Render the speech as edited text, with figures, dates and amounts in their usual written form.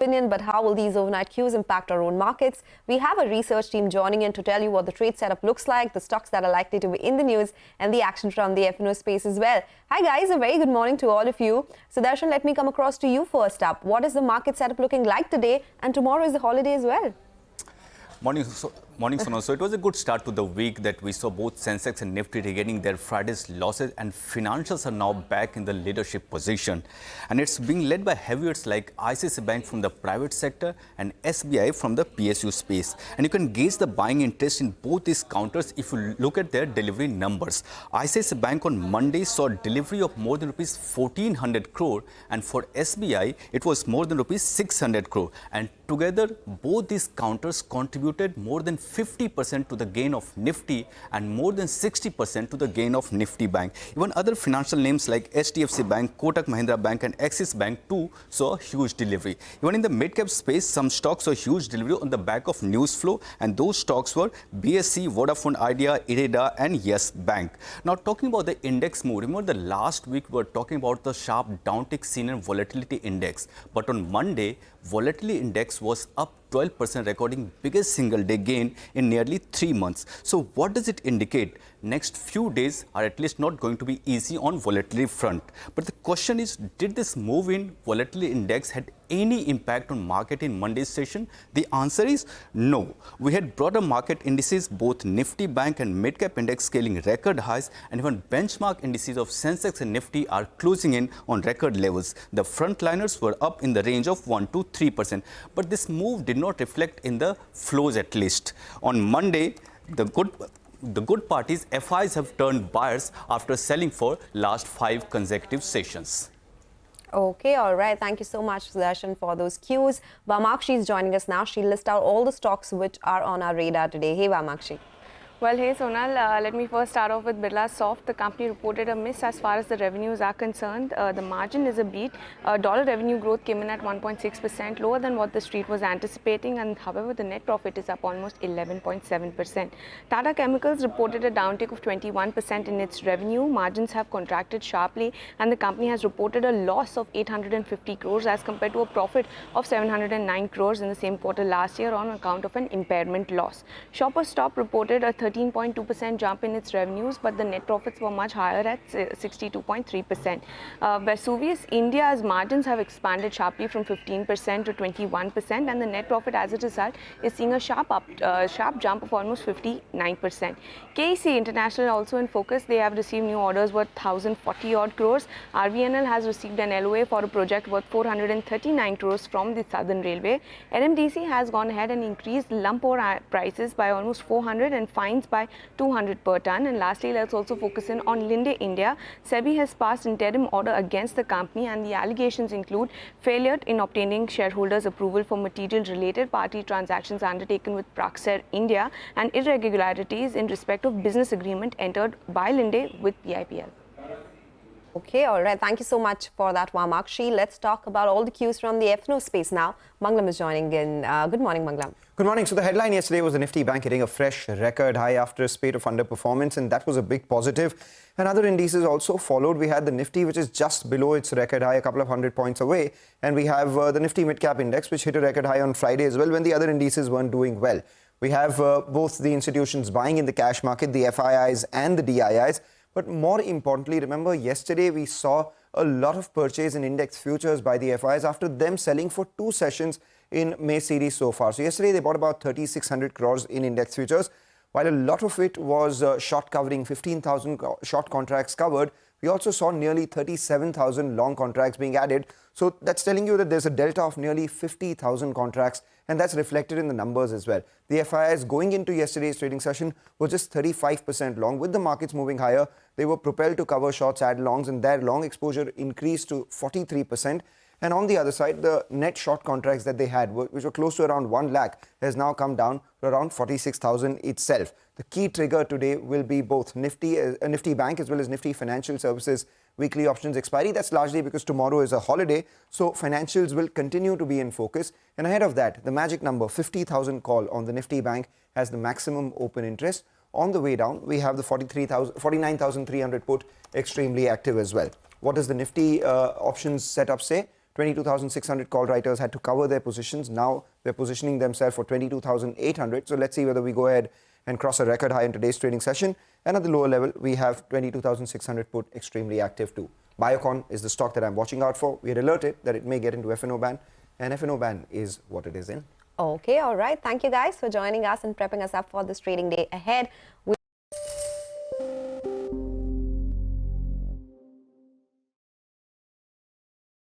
opinion, but how will these overnight cues impact our own markets? We have a research team joining in to tell you what the trade setup looks like, the stocks that are likely to be in the news, and the action from the F&O space as well. Hi guys, a very good morning to all of you. So Darshan, let me come across to you first up. What is the market setup looking like today? And tomorrow is the holiday as well. Morning, Sonal. So it was a good start to the week that we saw both Sensex and Nifty regaining their Friday's losses, and financials are now back in the leadership position. And it's being led by heavyweights like ICICI Bank from the private sector and SBI from the PSU space. And you can gauge the buying interest in both these counters if you look at their delivery numbers. ICICI Bank on Monday saw delivery of more than rupees 1400 crore, and for SBI it was more than rupees 600 crore. And together, both these counters contributed more than 50% to the gain of Nifty and more than 60% to the gain of Nifty Bank. Even other financial names like HDFC Bank, Kotak Mahindra Bank and Axis Bank too saw huge delivery. Even in the mid-cap space, some stocks saw huge delivery on the back of news flow, and those stocks were BSC, Vodafone Idea, Ireda and Yes Bank. Now talking about the index move, remember the last week we were talking about the sharp downtick seen in volatility index, but on Monday, volatility index was up 12%, recording biggest single day gain in nearly 3 months. So what does it indicate? Next few days are at least not going to be easy on volatility front. But the question is, did this move in volatility index had any impact on market in Monday's session? The answer is no. We had broader market indices, both Nifty Bank and mid-cap index scaling record highs, and even benchmark indices of Sensex and Nifty are closing in on record levels. The frontliners were up in the range of 1 to 3%. But this move did not reflect in the flows at least. On Monday, the good part is FIs have turned buyers after selling for last 5 consecutive sessions. Okay, all right. Thank you so much, Darshan, for those cues. Vamakshi is joining us now. She'll list out all the stocks which are on our radar today. Hey, Vamakshi. Well, hey Sonal, let me first start off with Birla Soft. The company reported a miss as far as the revenues are concerned. The margin is a beat. Dollar revenue growth came in at 1.6%, lower than what the street was anticipating, and however the net profit is up almost 11.7%. Tata Chemicals reported a downtick of 21% in its revenue. Margins have contracted sharply, and the company has reported a loss of 850 crores as compared to a profit of 709 crores in the same quarter last year on account of an impairment loss. Shoppers Stop reported a 13.2% jump in its revenues, but the net profits were much higher at 62.3%. Vesuvius India's margins have expanded sharply from 15% to 21%, and the net profit as a result is seeing a sharp jump of almost 59%. KEC International also in focus. They have received new orders worth 1,040 odd crores. RVNL has received an LOA for a project worth 439 crores from the Southern Railway. NMDC has gone ahead and increased lump ore prices by almost 400 and fines by 200 per ton. And lastly, let's also focus in on Linde India. SEBI has passed interim order against the company, and the allegations include failure in obtaining shareholders' approval for material related party transactions undertaken with Praxair India and irregularities in respect of business agreement entered by Linde with PIPL. Okay, all right. Thank you so much for that, Vamakshi. Let's talk about all the cues from the F&O space now. Manglam is joining in. Good morning, Manglam. Good morning. So the headline yesterday was the Nifty Bank hitting a fresh record high after a spate of underperformance, and that was a big positive. And other indices also followed. We had the Nifty, which is just below its record high, a couple of 100 points away. And we have the Nifty Mid-Cap Index, which hit a record high on Friday as well, when the other indices weren't doing well. We have both the institutions buying in the cash market, the FIIs and the DIIs. But more importantly, remember yesterday we saw a lot of purchase in index futures by the FIs after them selling for 2 sessions in May series so far. So yesterday they bought about 3,600 crores in index futures. While a lot of it was short covering, 15,000 short contracts covered, we also saw nearly 37,000 long contracts being added. So that's telling you that there's a delta of nearly 50,000 contracts, and that's reflected in the numbers as well. The FIIs going into yesterday's trading session were just 35% long. With the markets moving higher, they were propelled to cover shorts, add longs, and their long exposure increased to 43%. And on the other side, the net short contracts that they had, which were close to around 1 lakh, has now come down to around 46,000 itself. The key trigger today will be both Nifty Bank as well as Nifty Financial Services weekly options expiry. That's largely because tomorrow is a holiday, so financials will continue to be in focus. And ahead of that, the magic number 50,000 call on the Nifty Bank has the maximum open interest. On the way down, we have the 49,300 put extremely active as well. What does the Nifty options setup say? 22,600 call writers had to cover their positions. Now they're positioning themselves for 22,800. So let's see whether we go ahead and cross a record high in today's trading session. And at the lower level, we have 22,600 put extremely active too. Biocon is the stock that I'm watching out for. We had alerted that it may get into FNO ban, and FNO ban is what it is in. Okay, all right. Thank you guys for joining us and prepping us up for this trading day ahead.